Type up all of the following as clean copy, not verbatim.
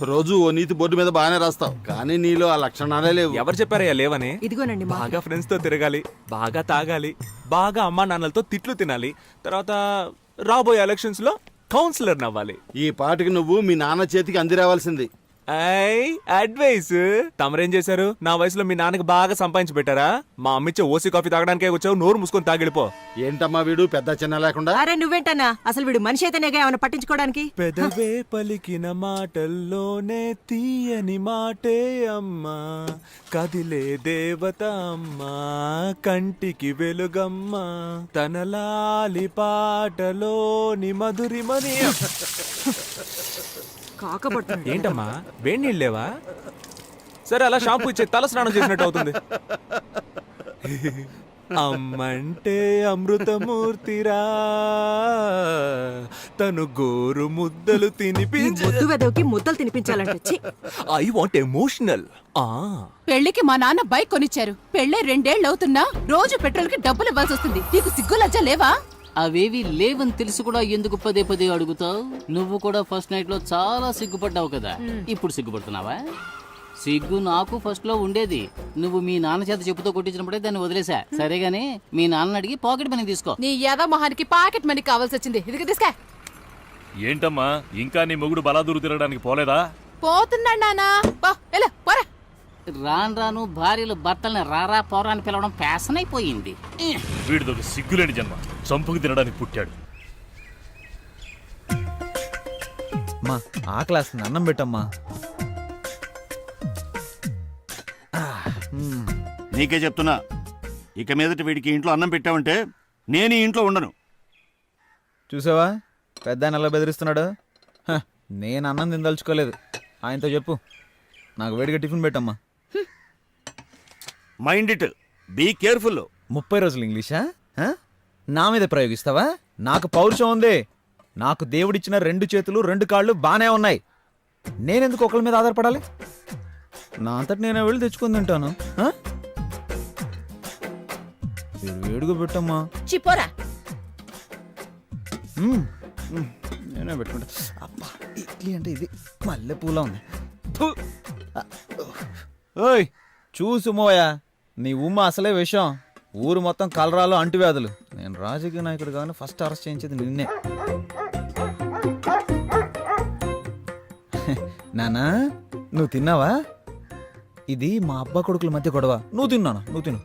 రోజు ఓ నీతి బోర్డు మీద బాగానే రాస్తావు, కానీ నీలో ఆ లక్షణాలే లేవు. ఎవరు చెప్పారయ్యా లేవని? ఇదిగోనండి బాగా ఫ్రెండ్స్ తో తిరగాలి, బాగా తాగాలి, బాగా అమ్మా నాన్నలతో తిట్లు తినాలి, తర్వాత రాబోయే ఎలక్షన్స్ లో కౌన్సిలర్ నవ్వాలి. ఈ పాటికి నువ్వు మీ నాన్న చేతికి అంది రావాల్సింది. అడ్వైస్ తమరేం చేశారు? నా వయసులో మీ నాన్నకి బాగా సంపాదించి పెట్టారా? మా అమ్మిచ్చే ఓసీ కాఫీ తాగడానికే వచ్చావు, నోరు మూసుకొని తాగిడిపో. ఏంటమ్మా వీడు పెద్ద చిన్న లేకుండా? అరే నువ్వేంటన్నా, అసలు వీడు మనిషి అయితేనేగా ఏమైనా పట్టించుకోవడానికి? పెదవే పలికిన మాటల్లోనే తీయని మాటే అమ్మా, కదిలే దేవత అమ్మా, కంటికి వెలుగమ్మా, తనలాలి పాటలోని మధురిమని. కాకపడుతుంది ఏంటమ్మా వేడి నీళ్ళు లేవా? సరే అలా షాంపూ ఇచ్చే, తల స్నానం చేసినట్టు అవుతుంది. అమ్మంటే అమృతమూర్తిరా, తను గోరు ముద్దలు ముద్దు వెదవికి ముద్దలు తినిపించాలంటే ఐ వాంట్ ఎమోషనల్. పెళ్లికి మా నాన్న బైక్ కొనిచ్చారు. పెళ్ళే 2 ఏళ్ళు అవుతున్నా రోజు పెట్రోల్ కి డబ్బులు ఇవ్వాల్సి వస్తుంది. నీకు సిగ్గు లజ్జ లేవా? అవేవి లేవని తెలుసు కూడా ఎందుకు పదే పదే అడుగుతావు? నువ్వు కూడా ఫస్ట్ నైట్ లో చాలా సిగ్గుపడ్డావు కదా, ఇప్పుడు సిగ్గుపడుతున్నావా? సిగ్గు నాకు ఫస్ట్ లో ఉండేది. నువ్వు మీ నాన్న చేత చెప్పుతో కొట్టించినప్పుడే దాన్ని వదిలేసా. సరేగాని మీ నాన్న అడిగి పాకెట్ మనీ తీసుకో. నీ యాద మొహానికి పాకెట్ మనీ కావాల్సి వచ్చింది. ఇది తీసుకా. ఏంటమ్మా ఇంకా నీ మొగుడు బలాదూరు తిరగడానికి పోలేదా? పోతున్నాడు నానా. పోరా. రాను రాను భార్యలు భర్తల్ని రారా పోరా అని పిలవడం ఫ్యాషన్ అయిపోయింది. వీడిదొక సిగ్గులేని జన్మ, చంపుకు తినడానికి పుట్టాడు. మా ఆ క్లాస్ అన్నం పెట్టమ్మా. నీకే చెప్తున్నా, ఇక మీదట వీడికి ఇంట్లో అన్నం పెట్టావంటే నేను ఈ ఇంట్లో ఉండను. చూసావా పెద్ద ఆయన ఎలా బెదిరిస్తున్నాడు? నేను అన్నం తినదలుచుకోలేదు. ఆయనతో చెప్పు నాకు వేడిగా టిఫిన్ పెట్టమ్మా. Mind it, be careful. 30 రోజులు ఇంగ్లీషా? నా మీద ప్రయోగిస్తావా? నాకు పౌరుషం ఉంది. నాకు దేవుడిచ్చిన 2 చేతులు 2 కాళ్ళు బానే ఉన్నాయి. నేనెందుకు ఒకళ్ళ మీద ఆధారపడాలి? నా అంతటి నేను వెళ్ళి తెచ్చుకొని తింటాను. వేడిగా పెట్టమ్మా. చిపోరా. నేనే పెట్టుకుంటా. అబ్బా ఇడ్లీ అంటే ఇది మల్లె పూల ఉంది. ఓయ్ చూసు మోయా, నీ ఉమ్మ అసలే విషయం. ఊరు మొత్తం కలరాలు అంటువ్యాధులు. నేను రాజకీయ నాయకుడు కానీ ఫస్ట్ అరెస్ట్ చేయించేది నిన్నే. నానా నువ్వు తిన్నావా? ఇది మా అబ్బా కొడుకుల మధ్య గొడవ. నువ్వు తిన్నానా? నువ్వు తిను.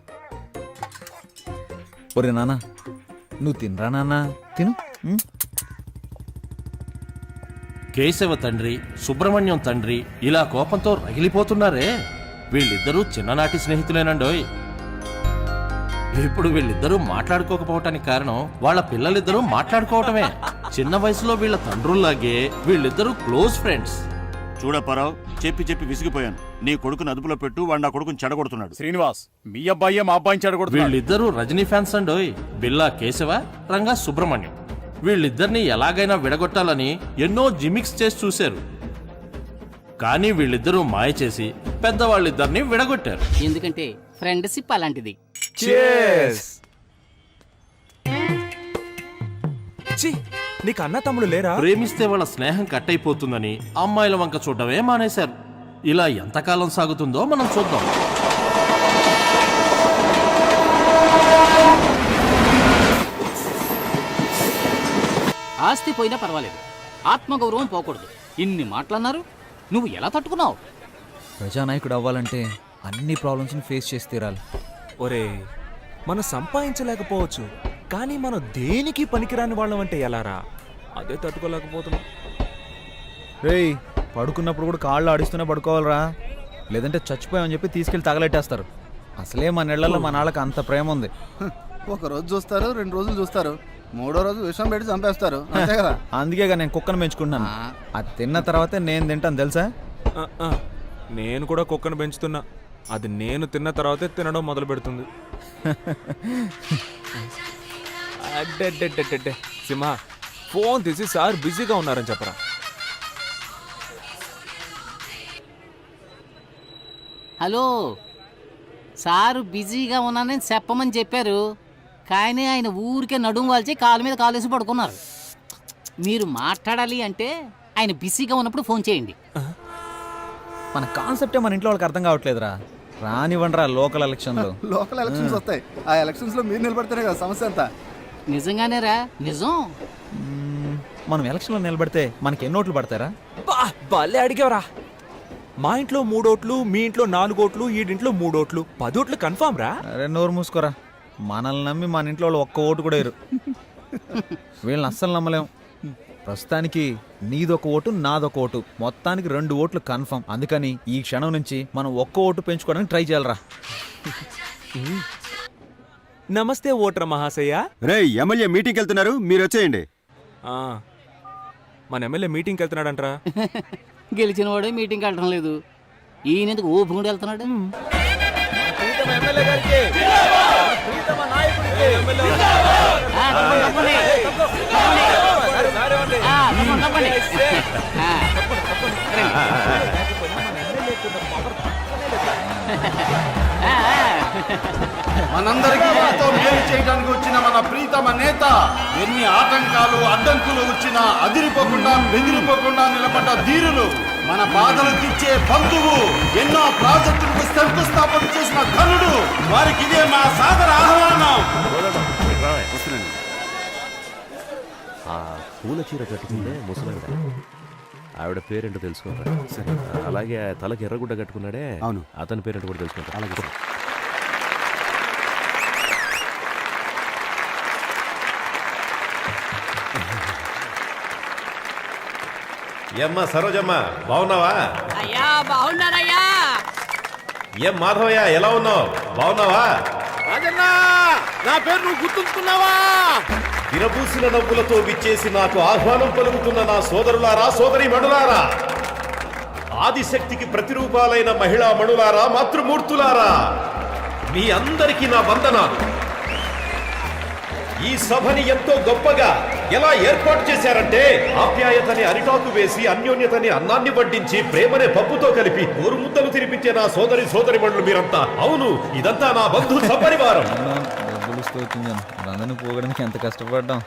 ఒరే నానా నువ్వు తినరా నాన్నా, తిను. కేశవ తండ్రి, సుబ్రహ్మణ్యం తండ్రి ఇలా కోపంతో రగిలిపోతున్నారే. వీళ్ళిద్దరూ చిన్ననాటి స్నేహితులేనండోయ్. ఇప్పుడు వీళ్ళిద్దరూ మాట్లాడుకోకపోవటానికి కారణం వాళ్ళ పిల్లలిద్దరూ మాట్లాడుకోవటమే. చిన్న వయసులో వీళ్ళ తండ్రుల్లాగే వీళ్ళిద్దరూ క్లోజ్ ఫ్రెండ్స్. చూడప్పారావు, చెప్పి చెప్పి విసిగిపోయాను. నీ కొడుకుని అదుపులో పెట్టు, వాడు నా కొడుకుని చెడగొడుతున్నాడు. శ్రీనివాస్, మీ అబ్బాయే మా అబ్బాయిని చెడగొడుతున్నాడు. వీళ్ళిద్దరూ రజనీ ఫ్యాన్స్ అండోయ్. బిల్లా కేశవ, రంగా సుబ్రహ్మణ్యం. వీళ్ళిద్దరిని ఎలాగైనా విడగొట్టాలని ఎన్నో జిమిక్స్ చేసి చూశారు. కానీ వీళ్ళిద్దరూ మాయ చేసి పెద్దవాళ్ళిద్దరిని విడగొట్టారు. ఎందుకంటే ఫ్రెండ్షిప్ అలాంటిది. నీకు అన్న తమ్ముడు లేరా? ప్రేమిస్తే వాళ్ళ స్నేహం కట్ అయిపోతుందని అమ్మాయిల వంక చూడటమే మానేశారు. ఇలా ఎంతకాలం సాగుతుందో మనం చూద్దాం. ఆస్తి పోయినా పర్వాలేదు, ఆత్మగౌరవం పోకూడదు. ఇన్ని మాటలన్నారు, నువ్వు ఎలా తట్టుకున్నావు? ప్రజానాయకుడు అవ్వాలంటే అన్ని ప్రాబ్లమ్స్ని ఫేస్ చేసి తీరాలి. ఒరే మనం సంపాదించలేకపోవచ్చు, కానీ మనం దేనికి పనికిరాని వాళ్ళం అంటే ఎలారా? అదే తట్టుకోలేకపోతున్నాం. రేయ్ పడుకున్నప్పుడు కూడా కాళ్ళు ఆడిస్తూనే పడుకోవాలరా, లేదంటే చచ్చిపోయామని చెప్పి తీసుకెళ్ళి తగలెట్టేస్తారు. అసలే మన నెలల్లో మన వాళ్ళకి అంత ప్రేమ ఉంది. ఒక రోజు చూస్తారు, 2 రోజులు చూస్తారు, 3వ రోజు విషం పెట్టి చంపేస్తారు. అంతే కదా. అందుకేగా నేను కుక్కను పెంచుకుంటున్నాను. అది తిన్న తర్వాతే నేను తింటాను తెలుసా? నేను కూడా కుక్కను పెంచుతున్నా. అది నేను తిన్న తర్వాతే తినడం మొదలు పెడుతుంది. సింహ ఫోన్ తీసి సార్ బిజీగా ఉన్నారని చెప్పరా. హలో సారు బిజీగా ఉన్నానని చెప్పమని చెప్పారు, కానీ ఆయన ఊరికే నడుము వాల్చి కాలు మీద కాలేసి పడుకున్నారు. మీరు మాట్లాడాలి అంటే ఆయన బిజీగా ఉన్నప్పుడు ఫోన్ చేయండి. మన కాన్సెప్టే మన ఇంట్లో వాళ్ళకి అర్థం కావట్లేదురా. రానివ్వండిరా లోకల్ ఎలక్షన్లు. లోకల్ ఎలక్షన్స్ వస్తాయి. ఆ ఎలక్షన్స్ లో మీరు నిలబడితేనే కదా సమస్య అంతా. నిజంగానేరా నిజం. మనం ఎలక్షన్లో నిలబడితే మనకి ఎన్ని ఓట్లు పడతారా? భలే అడిగావరా. మా ఇంట్లో 3 ఓట్లు, మీ ఇంట్లో 4 ఓట్లు, ఈడింట్లో 3 ఓట్లు, 10 ఓట్లు కన్ఫామ్ రా. అరే నోరు మూసుకోరా. మనల్ని నమ్మి మన ఇంట్లో వాళ్ళు ఒక్క ఓటు కూడా ఇరు. వీళ్ళని అస్సలు నమ్మలేం. ప్రస్తుతానికి నీదొక ఓటు, నాదొక ఓటు, మొత్తానికి 2 ఓట్లు కన్ఫర్మ్. అందుకని ఈ క్షణం నుంచి మనం ఒక్క ఓటు పెంచుకోవడానికి ట్రై చేయాలరా. నమస్తే ఓటర్ మహాశయ. రే ఎమ్మెల్యే మీటింగ్కి వెళ్తున్నారు, మీరు వచ్చేయండి. ఆ, మన ఎమ్మెల్యే మీటింగ్కి వెళ్తున్నాడంట్రా. గెలిచిన వాడే మీటింగ్కి వెళ్ళడం లేదు. ఈయన ఎందుకు ఊపుకుంటూ వెళ్తున్నాడు? ఆ, తప్పండి, తప్పండి. ఆ, తప్పండి, తప్పండి. ఆ, ఆ, ఆ. మనందరికీ ఎంతో మేలు చేయడానికి వచ్చిన మన ప్రీతమ నేత ఎన్ని ఆటంకాలు అడ్డంకులు వచ్చినా అదిరిపోకుండా బెదిరిపోకుండా నిలబడ్డ ధీరులు, మన బాధలు తీర్చే బంధువు, ఎన్నో ప్రాజెక్టులకు శంకుస్థాపన చేసిన ఘనుడు, వారికి ఇదే మా సాదర ఆహ్వానం. ఆ పూల చీర కట్టుకుంటే ముసలావిడ, ఆవిడ పేరేంటో తెలుసుకుంటా. అలాగే తలకి ఎర్రగుడ్డ కట్టుకున్నాడే, అవును, అతని పేరేంటో కూడా తెలుసుకుంటా. అలాగే ఏమ్మా సరోజమ్మ, బాగున్నావా? అయ్యా బాగున్నారయ్యా. ఏం మాధవయ్య, ఎలా ఉన్నావు? బాగున్నావా? నా పేరు నువ్వు గుర్తుంచుకున్నావా? విరబూసిన నవ్వులతో విచ్చేసి నాకు ఆహ్వానం పలుకుతున్న నా సోదరులారా, సోదరి మణులారా, ఆదిశక్తికి ప్రతిరూపాలైన మహిళా మణులారా, మాతృమూర్తులారా, మీ అందరికీ నా వందనాలు. ఈ సభని ఎంతో గొప్పగా ఎలా ఏర్పాటు చేశారంటే, ఆప్యాయతని అరిటాకు వేసి, అన్యోన్యతని అన్నాన్ని వడ్డించి, ప్రేమనే పప్పుతో కలిపి గోరు ముద్దలు తినిపించే నా సోదరి సోదరి మణులు మీరంతా. అవును, ఇదంతా నా బంధు సపరివారం. అందరిని పోగడానికి ఎంత కష్టపడ్డాం.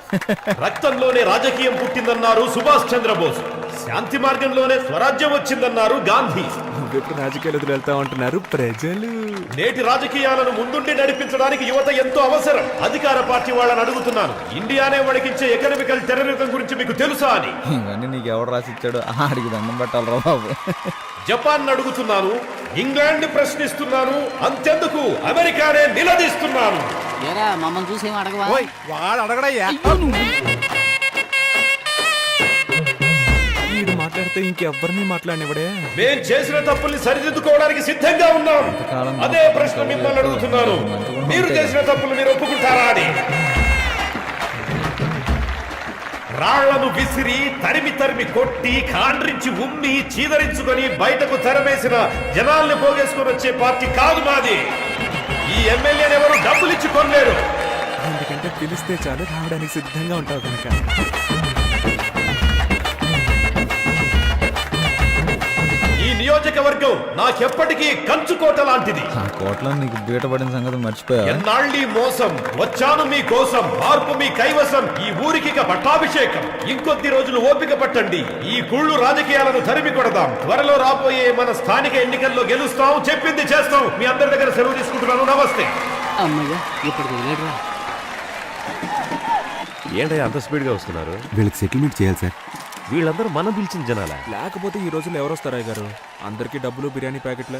రక్తంలోనే రాజకీయం పుట్టిందన్నారు సుభాష్ చంద్రబోస్, శాంతి మార్గంలోనే స్వరాజ్యం వచ్చిందన్నారు గాంధీ. నువ్వెప్పుడు రాజకీయాలు వెళ్తా ఉంటున్నారు ప్రజలు. నేటి రాజకీయాలను ముందుండి నడిపించడానికి యువత ఎంతో అవసరం. అధికార పార్టీ వాళ్ళని అడుగుతున్నాను, ఇండియానే వణికించే ఎకనామికల్ టెర్రరిజం గురించి మీకు తెలుసా అని. ఇవన్నీ నీకు ఎవరు రాసిచ్చాడు? ఆడికి దండం పెట్టాలరా బాబు. జపాన్ అడుగుతున్నాను, ఇంగ్లాండ్ ప్రశ్నిస్తున్నాను, అంతెందుకు అమెరికానే నిలదీస్తున్నాను. ఏరా మమ్మల్ని చూసి ఏం అడగవా? వాడు అడగడయ్యా. వీడు మాట్లాడితే ఇంకెవ్వరిని మాట్లాడినవడే. మేం చేసిన తప్పుల్ని సరిదిద్దుకోవడానికి సిద్ధంగా ఉన్నాం. అదే ప్రశ్న మిమ్మల్ని అడుగుతున్నాను, మీరు చేసిన తప్పులు మీరు ఒప్పుకుంటారా అని. రాళ్లను విసిరి, తరిమి తరిమి కొట్టి, కాండ్రించి ఉమ్మి, చీదరించుకొని బయటకు తెరవేసిన జనాల్ని పోగేసుకొని వచ్చే పార్టీ కాదు మాది. ఈ ఎమ్మెల్యేని ఎవరు డబ్బులు ఇచ్చి కొనలేరు. ఎందుకంటే పిలిస్తే చాలు రావడానికి సిద్ధంగా ఉంటావు కనుక. ఈ నియోజకవర్గం నాకెప్పటికీ కంచుకోట లాంటిది. ఆ కోట్లో నీకు బీటపడిన సంగతి మర్చిపోయా. ఎన్నాళ్ళీ మోసం, వచ్చాను మీ కోసం, మార్పు మీ కైవసం, ఈ ఊరికి ఇక పట్టాభిషేకం. ఇంకొద్ది రోజులు ఓపిక పట్టండి, ఈ కుళ్ళు రాజకీయాలను తరిమి కొడదాం. త్వరలో రాబోయే మన స్థానిక ఎన్నికల్లో గెలుస్తాం, చెప్పింది చేస్తాం. మీ అందరి దగ్గర సెలవు తీసుకుంటున్నాను. నమస్తే. అమ్మయ్య ఇప్పుడు వదిలేడురా. ఏంటయ్యా అంత స్పీడ్గా వస్తున్నారు? వీళ్ళకి సెటిల్మెంట్ చేయాలి సార్. వీళ్ళందరూ మనం పిలిచిన జనాల. లేకపోతే ఈ రోజుల్లో ఎవరు వస్తారు అయ్య గారు? అందరికి డబ్బులు, బిర్యానీ ప్యాకెట్లు.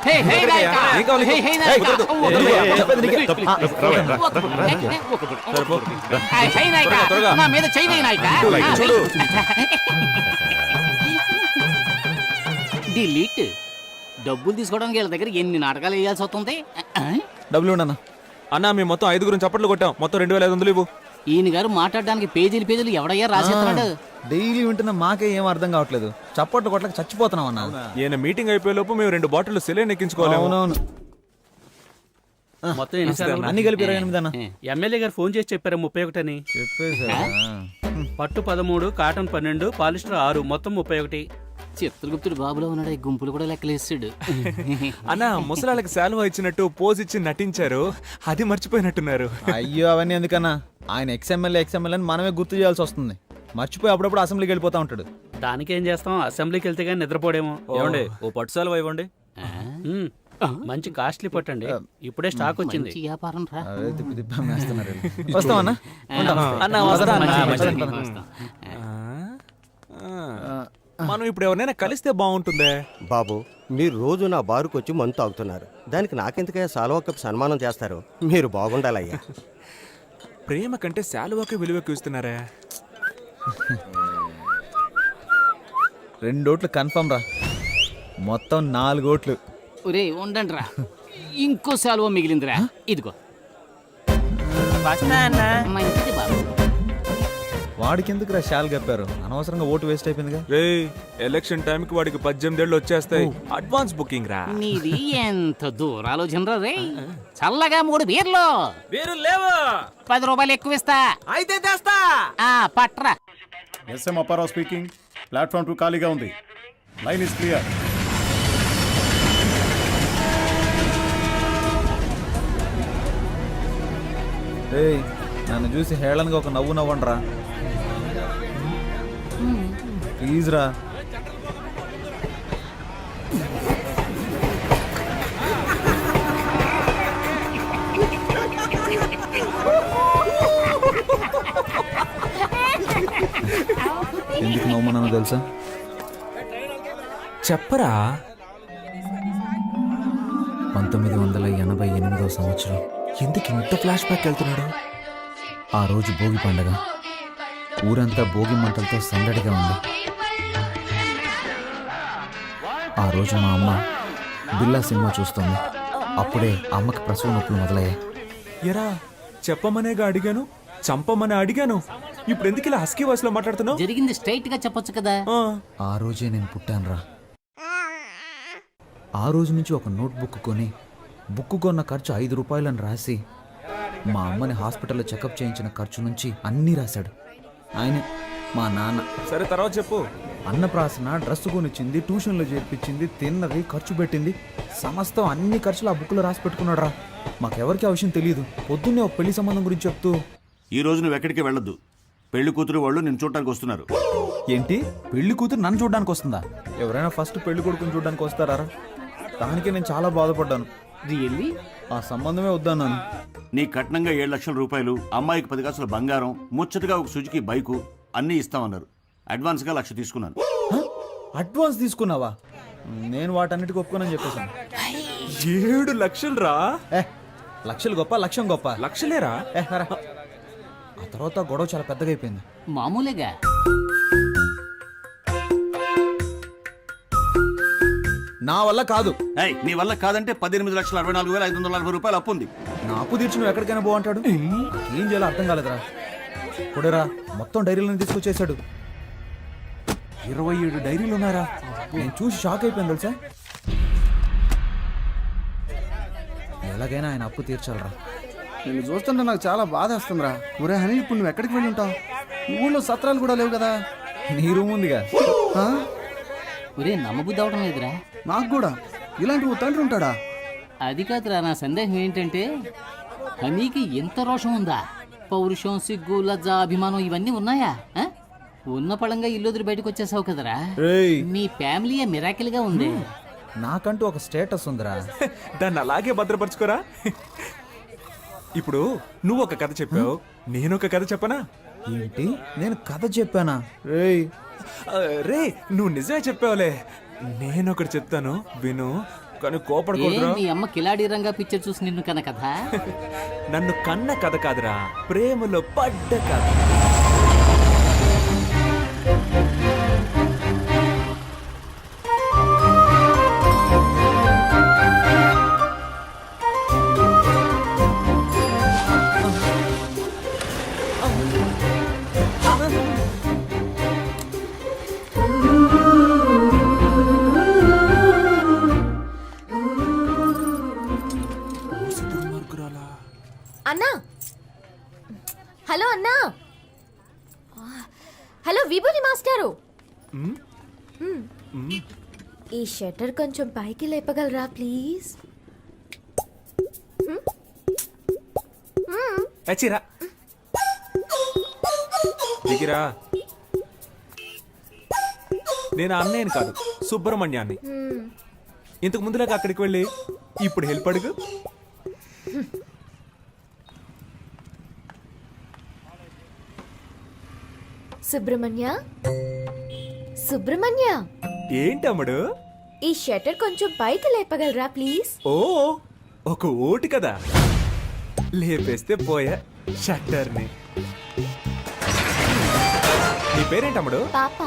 హే, హే నాయకా! హే, హే నాయకా! హే నాయకా! నా మీద చెయ్యి వేయి నాయకా! డిలీట్. డబ్బులు తీసుకోవడానికి వీళ్ళ దగ్గర ఎన్ని నాటకాలు వేయాల్సి వస్తుంది. డబ్బులు ఉండన్నా. అన్న మేము మొత్తం 5 చప్పట్లు కొట్టాం. మొత్తం 2500 ఇవ్వు. ఈయన గారు మాట్లాడడానికి పేజీలు ఎవడయ్యా రాసేస్తున్నాడు? డైలీ వింటున్న మాకే ఏం అర్థం కావట్లేదు. చప్పట్లు కొట్లకి చచ్చిపోతున్నాం అన్న. ఈయన మీటింగ్ అయిపోయే లోపు మేము 2 బాటిల్ సెలైన్ ఎక్కించుకోవాలి. అవునవును. మొత్తం ఎన్నిసార్లు? అన్ని కలిపి 28 అన్న. ఎమ్మెల్యే గారు ఫోన్ చేసి చెప్పారు 31 అని. చెప్పేసా? పట్టు 13, కాటన్ 12, పాలిస్టర్ 6, మొత్తం 31. చిత్రగుప్తుడు బాబులో ఉన్నాడు. గుంపులు కూడా లెక్కలేసాడు. అన్న ముసలాళ్ళకి శాలువా ఇచ్చినట్టు పోజ్ ఇచ్చి నటించారు, అది మర్చిపోయినట్టున్నారు. అయ్యో అవన్నీ ఎందుకన్నా, ఆయన ఎక్స్ఎమ్మెల్యే అని మనమే గుర్తు చేయాల్సి వస్తుంది. మర్చిపోయి అప్పుడప్పుడు అసెంబ్లీకి వెళ్ళిపోతా ఉంటాడు. దానికేం చేస్తాం, అసెంబ్లీకి వెళ్తే కానీ నిద్రపోడేమో. ఏమండి ఓ పట్టుసాలు ఇవ్వండి. మ్మ్. మంచి కాస్ట్లీ పట్టండి, ఇప్పుడే స్టాక్ వచ్చింది. మంచి వ్యాపారం రా. వస్తామన్నా. అన్న వస్తా అన్న. మంచిది, మంచిది. వస్తా. మనం ఇప్పుడు ఎవరినైనా కలిస్తే బాగుంటుందే. బాబు, మీరు రోజు నా బారుకు వచ్చి మందు తాగుతున్నారు. దానికి నాకెందుకయ్యా సాల్వా కప్ సన్మానం చేస్తారు? మీరు బాగుండాలయ్యా. ప్రేమ కంటే శాలువాకే విలువకు ఇస్తున్నారే. 2 ఓట్లు కన్ఫర్మ్ రా, మొత్తం 4 ఓట్లు. ఒరే ఉండండి రా, ఇంకో శాలువ మిగిలిందిరా, ఇదిగో. మంచిది బాబు. వాడికి ఎందుకు రా షాల్ కప్పారు? అనవసరంగా ఓటు వేస్ట్ అయిపోయిందిగా. రే ఎలక్షన్ టైం కి వాడికి 18 ఏళ్ళు వచ్చేస్తాయి. అడ్వాన్స్ బుకింగ్ రా. నీది ఎంత దూరాలోచనరా రే. చల్లగా 3 బీర్లు. వేరు లేవా? 10 రూపాయలు ఎక్కువ ఇస్తా. అయితే తెస్తా. పట్రా. S M Apparao speaking. ప్లాట్ఫామ్ 2 ఖాళీగా ఉంది. Line is clear. ఏయ్, నన్ను చూసి హేళనగా ఒక నవ్వు నవ్వండి రా ప్లీజ్ రా. ఎందుకు నవ్వుమన్నానో తెలుసా? చెప్పరా. 1988వ సంవత్సరం. ఎందుకు ఇంత ఫ్లాష్ బ్యాక్ వెళ్తున్నాడు? ఆ రోజు భోగి పండగ. ఊరంతా భోగి మంటలతో సందడిగా ఉంది. ఆ రోజు మా అమ్మ బిల్లా సినిమా చూస్తుంది. అప్పుడే అమ్మకి ప్రసవ నొప్పులు మొదలయ్యాయి. ఎరా చెప్పమనేగా అడిగాను, చంపమని అడిగాను. ఇప్పుడు ఎందుకు ఇలా హస్కీ వాయిస్ లో మాట్లాడుతున్నావు? జరిగింది స్ట్రైట్ గా చెప్పొచ్చు కదా. ఆ రోజే నేను పుట్టానురా. ఆ రోజు నుంచి ఒక నోట్బుక్ కొని బుక్ కొన్న ఖర్చు 5 రూపాయలని రాసి మా అమ్మని హాస్పిటల్లో చెకప్ చేయించిన ఖర్చు నుంచి అన్నీ రాశాడు ఆయనే, మా నాన్న. సరే తర్వాత చెప్పు. అన్నప్రాసన, డ్రెస్ కొనిచ్చింది, ట్యూషన్లో చేర్పించింది, తిన్నది, ఖర్చు పెట్టింది, సమస్తం అన్ని ఖర్చులు ఆ బుక్లో రాసి పెట్టుకున్నాడు రా. మాకెవరికి ఆ విషయం తెలియదు. పొద్దున్నే ఒక పెళ్లి సంబంధం గురించి చెప్తూ, ఈ రోజు నువ్వు ఎక్కడికి వెళ్ళొద్దు. పెళ్లి కూతురు వాళ్ళు నిన్ను చూడటానికి వస్తున్నారు. ఏంటి పెళ్లి కూతురు నన్ను చూడడానికి వస్తుందా? ఎవరైనా ఫస్ట్ పెళ్లి కొడుకుని చూడడానికి వస్తారా? దానికి నేను చాలా బాధపడ్డాను. రియల్లీ? ఆ సంబంధమే వద్దన్నాను. నీ కట్నంగా 7 లక్షల రూపాయలు, అమ్మాయికి 10 కాసుల బంగారం, ముచ్చటగా ఒక సుజుకి బైకు అన్నీ ఇస్తామన్నారు. అడ్వాన్స్గా 1,00,000 తీసుకున్నాను. అడ్వాన్స్ తీసుకున్నావా? నేను వాటన్నిటికి ఒప్పుకోనని చెప్పేశాను. 7 లక్షలు రా. లక్షలు గొప్ప, లక్ష్యం గొప్ప. లక్షలేరా? ఆ తర్వాత గొడవ చాలా పెద్దగా అయిపోయింది. మామూలుగా నా వల్ల కాదు. నీ వల్ల కాదంటే 18,64,540 రూపాయలు అప్పు ఉంది. నా అప్పు తీర్చి నువ్వు ఎక్కడికైనా బాగుంటాడు. ఏం చేయాలో అర్థం కాలేదురా. కొడేరా మొత్తం డైరీలను తీసుకొచ్చేసాడు. 27 డైరీలు ఉన్నారా? నేను చూసి షాక్ అయిపోయింది తెలుసా. ఎలాగైనా ఆయన అప్పు తీర్చాలరా. నేను చూస్తుంటే నాకు చాలా బాధ వస్తుందిరా. ఒరే హనీ, ఇప్పుడు నువ్వు ఎక్కడికి వెళ్ళి ఉంటావు? ఊళ్ళో సత్రాలు కూడా లేవు కదా. నీ రూమ్ ఉందిగా. ఒరే నమ్మబుద్ధి అవడం లేదురా. నాకు కూడా ఇలాంటి ఓ తండ్రి ఉంటాడా? అది కాదురా, నా సందేహం ఏంటంటే హనీకి ఎంత రోషం ఉందా? పౌరుషం, సిగ్గు, లజ్జ, అభిమానం ఇవన్నీ ఉన్నాయా? ఉన్న పళంగా ఇల్లు వదిలి బయటకు వచ్చేసావు కదరా. మీ ఫ్యామిలీ మిరాకిల్ గా ఉంది. నాకంటూ ఒక స్టేటస్ ఉందిరా. దాన్ని అలాగే భద్రపరచుకోరా. ఇప్పుడు నువ్వు ఒక కథ చెప్పావు, నేను ఒక కథ చెప్పనా? ఏంటి, నేను కథ చెప్పానా? రే నువ్వు నిజమే చెప్పావులే. నేను ఒకటి చెప్తాను విను, కానీ కోపడకూడదురా. మీ అమ్మ కిలాడి రంగా పిక్చర్ చూసి నిన్ను కన్న కథ. నన్ను కన్న కథ కాదురా, ప్రేమలో పడ్డ కథ. అన్నా, హలో అన్నా. హలో విభూతి మాస్టారు, ఈ షట్టర్ కొంచెం పైకి లేపగలరా ప్లీజ్? చచ్చిరా దిగిరా. నేను అన్నయ్యని కాదు సుబ్రహ్మణ్యాన్ని. ఇంతకు ముందులాగా అక్కడికి వెళ్ళి ఇప్పుడు హెల్ప్ అడుగు. సుబ్రహ్మణ్య, సుబ్రహ్మణ్య, ఏంటమ్ముడు? ఈ షట్టర్ కొంచెం పైకి లేపగలరా ప్లీజ్? ఓ ఒక ఓటు కదా, లేపేస్తే పోయా షట్టర్ని. నీ పేరేంటమ్ముడు? పాప.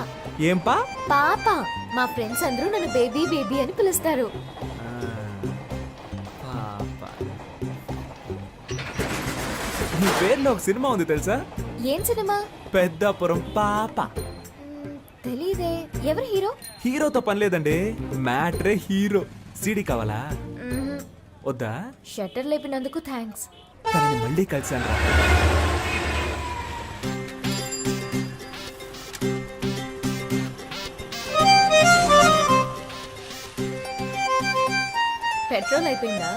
ఏం పా? పాప. మా ఫ్రెండ్స్ అందరూ నన్ను బేబీ బేబీ అని పిలుస్తారు. నీ పేరులో ఒక సినిమా ఉంది తెలుసా? ఏం సినిమా? పెద్దాపురం పాప. తెలీదే. ఎవరు హీరో? హీరోతో పని లేదండి, మ్యాట్రే హీరో. సీడీ కావాలా? వద్దా? షట్టర్ లేపినందుకు థ్యాంక్స్. తనని మళ్ళీ కలిసాను. పెట్రోల్ అయిపోయిందా?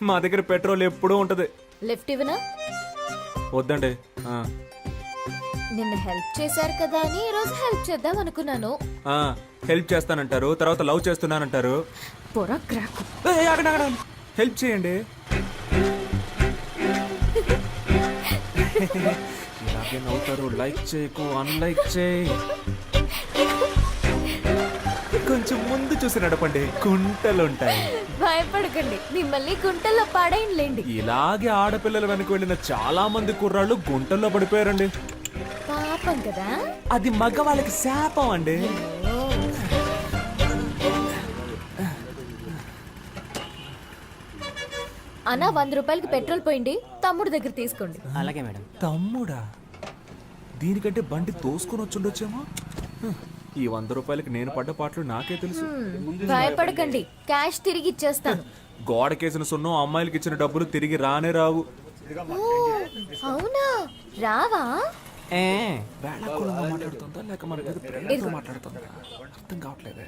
మా దగ్గర పెట్రోల్ ఎప్పుడూ ఉంటది. లిఫ్ట్ ఇవ్వనా? వద్దండి. నిన్న హెల్ప్ చేశారు కదా అని ఈ రోజు హెల్ప్ చేద్దాం అనుకున్నాను. హెల్ప్ చేస్తానంటారు, తర్వాత లవ్ చేస్తున్నానంటారు. పొర క్రాక్. హెల్ప్ చేయండి. ఇలాగే నవ్వుతారు. లైక్ చేయకు, అన్లైక్ చేయి. కొంచెం ముందు చూసి నడపండి, గుంటలుంటాయి. భయపడకండి, మిమ్మల్ని గుంటల్లో పాడైనలేండి. ఇలాగే ఆడపిల్లల వెనక వెళ్ళిన చాలా మంది కుర్రాళ్ళు గుంటల్లో పడిపోయారండి. పాపం కదా. అది మగవాళ్ళకి శాపం అండి. అన్న 100 రూపాయలకి పెట్రోల్ పోయింది, తమ్ముడు దగ్గర తీసుకోండి. అలాగే మేడం. తమ్ముడా? దీనికంటే బండి తోసుకొని వచ్చుండొచ్చేమో. ఈ 100 రూపాయలకి నేను పడ్డ పాటలు నాకే తెలుసు. భయపడకండి, క్యాష్ తిరిగి ఇచ్చేస్తాను. గోడకేసిన సున్నం అమ్మాయిలకి ఇచ్చిన డబ్బులు తిరిగి రానే రావు. అవునా? రావా? మాట్లాడుతుందా లేక మన మీద ప్రేమతో మాట్లాడుతుందా అర్థం కావట్లేదే.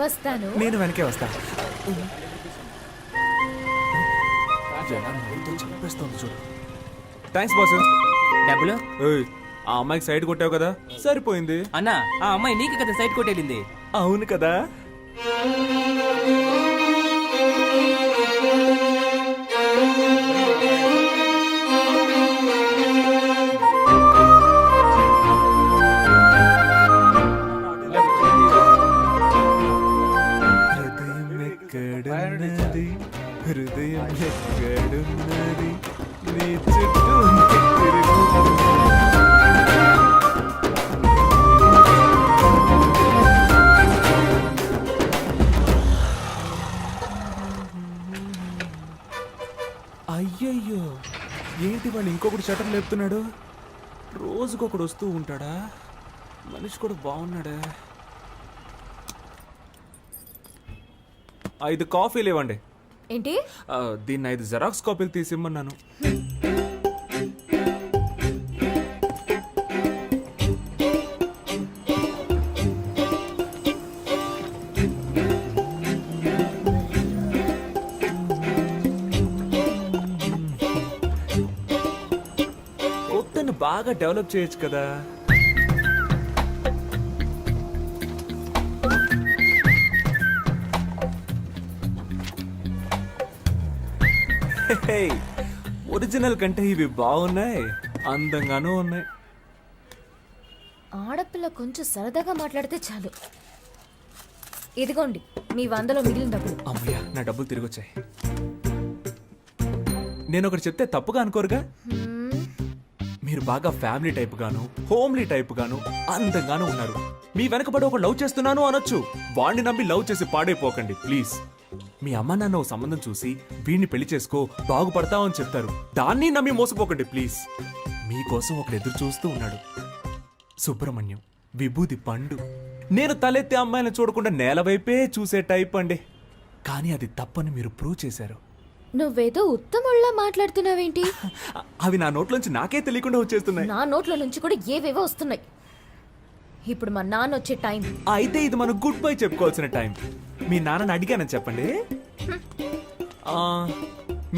వస్తాను. నేను వెనకే వస్తా. చంపేస్తుంది చూడు. Thanks boss. డబ్బులు? ఆ అమ్మాయికి సైడ్ కొట్టావు కదా, సరిపోయింది. అన్నా, ఆ అమ్మాయి నీకు కదా సైడ్ కొట్టేళ్ళింది. అవును కదా. హృదయం ఎక్కడున్నది, నీ చుట్టూ అయ్యయ్యో, ఏంటి వాళ్ళు ఇంకొకటి షటర్ లేపుతున్నాడు? రోజుకొకడు వస్తూ ఉంటాడా? మనిషి కూడా బాగున్నాడా? 5 కాఫీలు ఇవ్వండి. ఏంటి? దీన్ని 5 జెరాక్స్ కాపీలు తీసిమ్మన్నాను. కొత్తను బాగా డెవలప్ చేయొచ్చు కదా. ఒరిజినల్ కంటే ఇవి బాగున్నాయి, అందంగానూ ఉన్నాయి. ఆడపిల్ల కొంచెం సరదాగా మాట్లాడితే చాలు. ఇదిగోండి మీ 100లో మిగిలిన డబ్బులు. అమ్మయ్యా, నా డబ్బులు తిరిగి వచ్చాయి. నేను ఒకటి చెప్తే తప్పుగా అనుకోరుగా? మీరు బాగా ఫ్యామిలీ టైప్ గాను, హోమ్లీ టైప్ గాను, అందంగానూ ఉన్నారు. మీ వెనకబడి ఒక లవ్ చేస్తున్నాను అనొచ్చు. వాణ్ణి నమ్మి లవ్ చేసి పాడైపోకండి ప్లీజ్. మీ అమ్మ నాన్న ఓ సంబంధం చూసి వీడిని పెళ్లి చేసుకో బాగుపడతావని చెప్తారు. దాన్ని నమ్మి మోసపోకండి ప్లీజ్. మీకోసం ఒకడు ఎదురు చూస్తూ ఉన్నాడు. సుబ్రహ్మణ్యం, విభూది పండు. నేను తలెత్తే అమ్మాయిని చూడకుండా నేల వైపే చూసే టైప్ అండి. కానీ అది తప్పని మీరు ప్రూవ్ చేశారు. నువ్వేదో ఉత్తముళ్ళ మాట్లాడుతున్నావేంటి? అవి నా నోట్లోంచి నాకే తెలియకుండా వచ్చేస్తున్నాయి. నా నోట్ల నుంచి కూడా ఏవేవో వస్తున్నాయి. ఇప్పుడు మా నాన్న వచ్చే టైం. అయితే ఇది మనం గుడ్ బై చెప్పుకోవాల్సిన టైం. మీ నాన్నని అడిగానని చెప్పండి.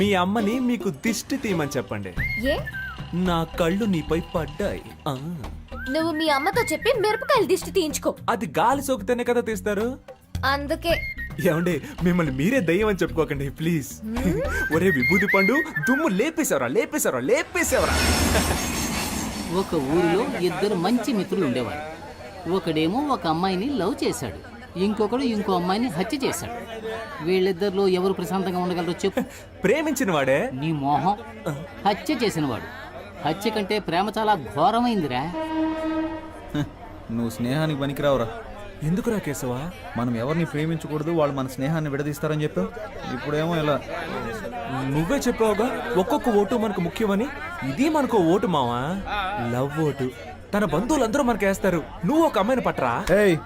మీ అమ్మని మీకు దిష్టి తీయమని చెప్పండి. ఏ? నా కళ్ళు నీపై పడ్డాయి. నువ్వు మీ అమ్మతో చెప్పి మిరపకాయలు దిష్టి తీయించుకో. అది గాలి సోకితేనే కదా తీస్తారు. అందుకే ఏమండి మిమ్మల్ని మీరే దయ్యం అని చెప్పుకోకండి ప్లీజ్. ఒరే విభూతి పండు, దుమ్ము లేపేశావరా. ఒక ఊరిలో ఇద్దరు మంచి మిత్రులు ఉండేవారు. ఒకడేమో ఒక అమ్మాయిని లవ్ చేశాడు, ఇంకొకడు ఇంకో అమ్మాయిని హత్య చేశాడు. వీళ్ళిద్దరిలో ఎవరు ప్రశాంతంగా ఉండగలరో చెప్పు. ప్రేమించిన వాడే. నీ మోహం. హత్య చేసినవాడు. హత్య కంటే ప్రేమ చాలా ఘోరమైందిరా. నువ్వు స్నేహానికి పనికిరావురా. ఎందుకురా కేశవా? మనం ఎవరిని ప్రేమించకూడదు, వాళ్ళు మన స్నేహాన్ని విడదీస్తారని చెప్పావు. ఇప్పుడేమో ఇలా. నువ్వే చెప్పావుగా ఒక్కొక్క ఓటు మనకు ముఖ్యమని. ఇది మనకు ఓటు మావా, లవ్ ఓటు. తన బంధువులందరూ మనకేస్తారు. నువ్వు ఒక అమ్మాయిని పట్టరా. ఏయ్,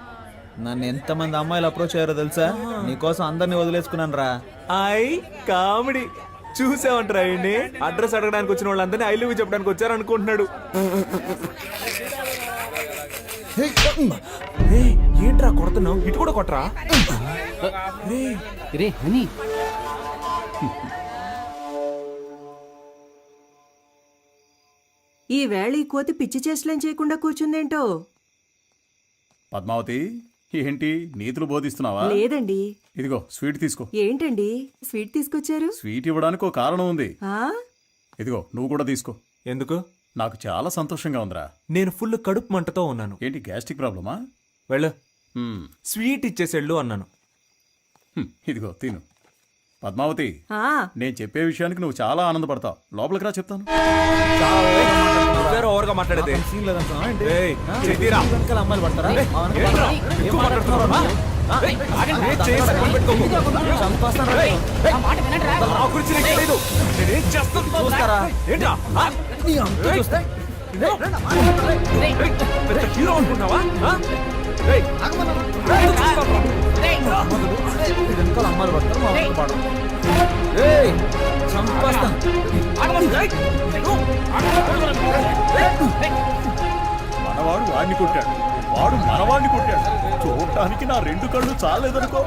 నన్ను ఎంతమంది అమ్మాయిలు అప్రోచ్ అయ్యారో తెలుసా? నీకోసం అందరినీ వదిలేసుకున్నాను రా. కామెడీ చూసావంటరా. అడ్రస్ అడగడానికి వచ్చిన వాళ్ళందరినీ ఐ లవ్ యూ చెప్పడానికి వచ్చారు అనుకుంటున్నాడు. ఏంట్రా కొడుతున్నావు? ఇటు కూడా కొట్టరా. రే హనీ, ఈ వేళ ఈ కోతి పిచ్చి చేష్టలేం చేయకుండా కూర్చుందేంటో. పద్మావతి, ఏంటి నీతులు బోధిస్తున్నావా? లేదండి. ఇదిగో స్వీట్ తీసుకో. ఏంటండి స్వీట్ తీసుకొచ్చారు? స్వీట్ ఇవ్వడానికి ఒక కారణం ఉంది. ఆ? ఇదిగో నువ్వు కూడా తీసుకో. ఎందుకు? నాకు చాలా సంతోషంగా ఉందిరా. నేను ఫుల్ కడుపు మంటతో ఉన్నాను. ఏంటి గ్యాస్ట్రిక్ ప్రాబ్లమా? వెళ్ళు, స్వీట్ ఇచ్చేసేళ్ళు అన్నాను. ఇదిగో తిను. పద్మావతి, ఆ, నేను చెప్పే విషయానికి నువ్వు చాలా ఆనందపడతావు. లోపలికి రా, చెప్తాను. ఓవర్గా మాట్లాడేది సీన్ లేదంటున్నావా ఏంటి? ఏయ్, చెయ్యిరా. వెనకాల అమ్మాయిలు పడతారా? ఏంట్రా? ఎక్కువ మాట్లాడుతున్నావా? చంపేస్తాను. నా గురించి నీకు తెలీదు. నేనేం చేస్తాను చూస్తారా? ఏంట్రా? నీ అంత చూస్తే పెద్ద హీరో అనుకుంటావా? వెనకాల అమ్మాయిలు పడతారు, మా వెనక పడరు. ఏయ్, చంపేస్తాను. మనవాడు వాడిని కొట్టాడు, వాడు మనవాడిని కొట్టాడు. చూడటానికి నా రెండు కళ్ళు చాలేదనుకో.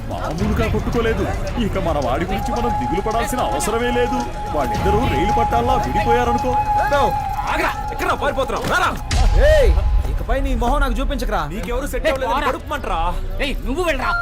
మామూలుగా కొట్టుకోలేదు. ఇక మన వాడి గురించి మనం దిగులు పడాల్సిన అవసరమే లేదు. వాళ్ళిద్దరూ రైలు పట్టాల్లా విడిపోయారనుకో. ఎక్కడ పారిపోతున్నావు? ఏయ్, ఇకపై నీ మొహం నాకు చూపించకరా. నీకెవరు సెట్ అవ్వలేదు, కడుపుమంటరా. నువ్వు వెళ్ళరా.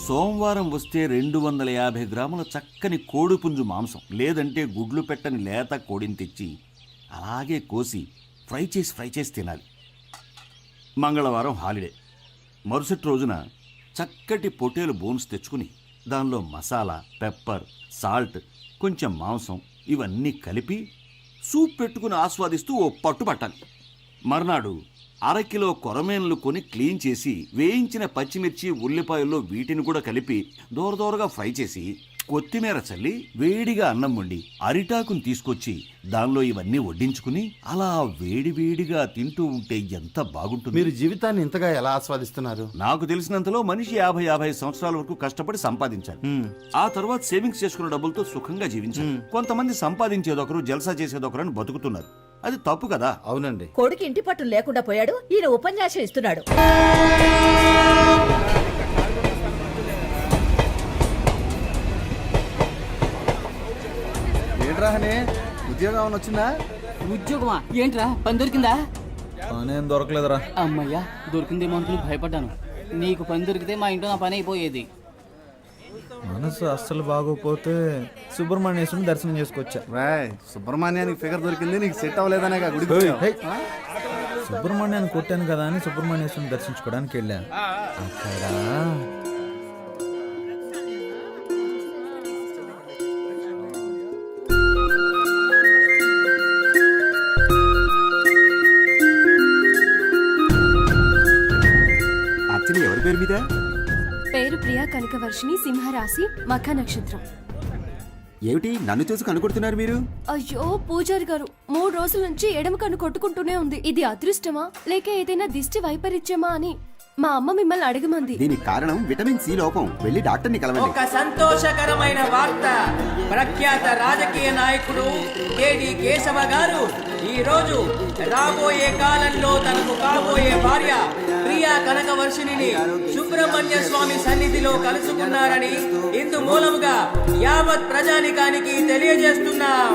సోమవారం వస్తే 250 గ్రాముల చక్కని కోడిపుంజు మాంసం, లేదంటే గుడ్లు పెట్టని లేత కోడిని తెచ్చి అలాగే కోసి ఫ్రై చేసి తినాలి. మంగళవారం హాలిడే. మరుసటి రోజున చక్కటి పొటేలు బోన్స్ తెచ్చుకుని దానిలో మసాలా, పెప్పర్, సాల్ట్, కొంచెం మాంసం ఇవన్నీ కలిపి సూప్ పెట్టుకుని ఆస్వాదిస్తూ ఓ పట్టు పట్టాలి. మర్నాడు అరకిలో కొరమేన్లు కొని క్లీన్ చేసి వేయించిన పచ్చిమిర్చి, ఉల్లిపాయల్లో వీటిని కూడా కలిపి దూరదూరగా ఫ్రై చేసి కొత్తిమీర చల్లి వేడిగా అన్నం వండి అరిటాకుని తీసుకొచ్చి దానిలో ఇవన్నీ వడ్డించుకుని అలా వేడివేడిగా తింటూ ఉంటే ఎంత బాగుంటుంది. మీరు జీవితాన్ని ఇంతగా ఎలా ఆస్వాదిస్తున్నారు? నాకు తెలిసినంతలో మనిషి 50-55 సంవత్సరాల వరకు కష్టపడి సంపాదించాలి. ఆ తర్వాత సేవింగ్స్ చేసుకున్న డబ్బులతో సుఖంగా జీవించాలి. కొంతమంది సంపాదించేదొకరు, జల్సా చేసేదొకరు అని బతుకుతున్నారు. అది తప్పు కదా? అవునండి. కొడుకు ఇంటి పట్టు లేకుండా పోయాడు, ఈయన ఉపన్యాసం ఇస్తున్నాడు. ఏంట్రా హనీ, ఉద్యోగం వచ్చిందా? ఉద్యోగమా? ఏంట్రా, పని దొరికిందా? పనేం దొరకలేదురా. అమ్మయ్యా, దొరికిందేమో అనుకుని భయపడ్డాను. నీకు పని దొరికితే మా ఇంట్లో నా పని అయిపోయేది. మనసు అస్సలు బాగోపోతే సుబ్రహ్మణ్యేశ్వరుని దర్శనం చేసుకొచ్చా. రాయ్, సుబ్రహ్మణ్యానికి ఫిగర్ దొరికింది, నీకు సెట్ అవ్వలేదనేగా గుడికి. సుబ్రహ్మణ్యాన్ని కొట్టాను కదా అని సుబ్రహ్మణ్యేశ్వరుని దర్శించుకోవడానికి వెళ్ళా. అక్కడ ఎవరి పేరు మీద? పేరు ప్రియా కనకవర్షిణి, సింహరాశి, మఖ నక్షత్రం. ఏమిటి నన్ను చూసి కనుకొడుతున్నారు మీరు? అయ్యో పూజారి గారు, 3 రోజుల నుంచి ఎడమ కన్ను కొట్టుకుంటూనే ఉంది. ఇది అదృష్టమా లేక ఏదైనా దిష్టి వైపరీత్యమా అని మా అమ్మ మిమ్మల్ని అడగమంది. దీనికి కారణం విటమిన్ సి లోపం. వెళ్ళి డాక్టర్ని కలవండి. ఒక సంతోషకరమైన వార్త. ప్రఖ్యాత రాజకీయ నాయకుడు కేడి కేశవ గారు ఈ రోజు రాబోయే కాలంలో తనకు కాబోయే భార్య ప్రియా కనకవర్షిణిని సుబ్రహ్మణ్య స్వామి సన్నిధిలో కలుసుకున్నారని ఇందు మూలముగా యావత్ ప్రజానికానికి తెలియజేస్తున్నాం.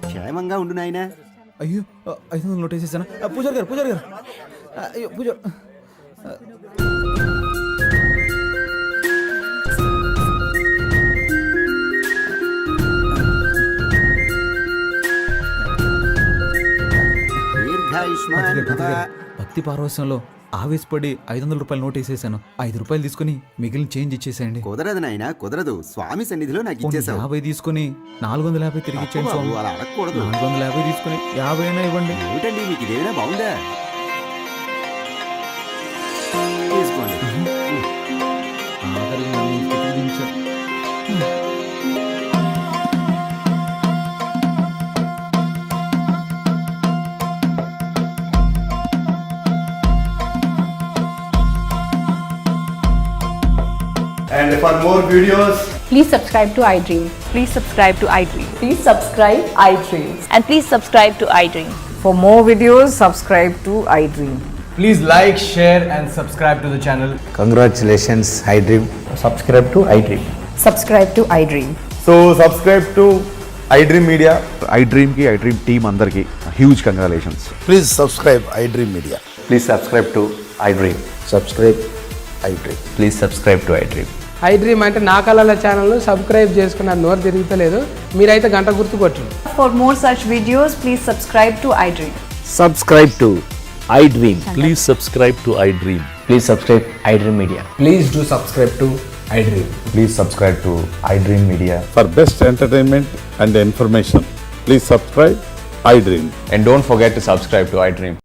క్షేమంగా ఉండు నాయనా. అయ్యో 500 నోట్ వేసేసాను. పూజారి గారు అయ్యో పూజారి. భక్తి పారవశ్యంలో ఆవేశపడి 500 రూపాయలు నోట్ వేసేసాను. 5 రూపాయలు తీసుకుని మిగిలిన చేంజ్ ఇచ్చేసేయండి. కుదరదు నాయనా, కుదరదు. స్వామి సన్నిధిలో నాకు ఇచ్చేసావు. 50 తీసుకుని 450 తిరిగి ఇచ్చేయండి స్వామి. అలా అడగకూడదు. 450 తీసుకుని 50 అయినా ఇవ్వండి. ఏమిటండి మీకు ఇదేమైనా బాగుందా? తీసుకోండి. ఆఖరికి నన్ను ఈ స్థితికి దించారు. And for more videos, Please subscribe to iDream. Please subscribe to iDream. Please subscribe iDream. And please subscribe to iDream. For more videos, subscribe to iDream. Please like, share and subscribe to the channel. Congratulations iDream. Subscribe to iDream. Subscribe to iDream. so subscribe to iDream Media. iDream కి iDream team అందరికి huge congratulations. Please subscribe iDream Media. Please subscribe to iDream. Subscribe iDream. Please subscribe to iDream. iDream అంటే నా కళల channel subscribe చేసుకున్న నోరు తిరుగుతలేదు. మీరైతే గంట గుర్తు కొట్టండి. For more such videos, please subscribe to iDream. Subscribe to iDream. Please subscribe to iDream. Please subscribe iDream Media. Please do subscribe to iDream. Please subscribe to iDream Media. For best entertainment and information, please subscribe iDream. And don't forget to subscribe to iDream.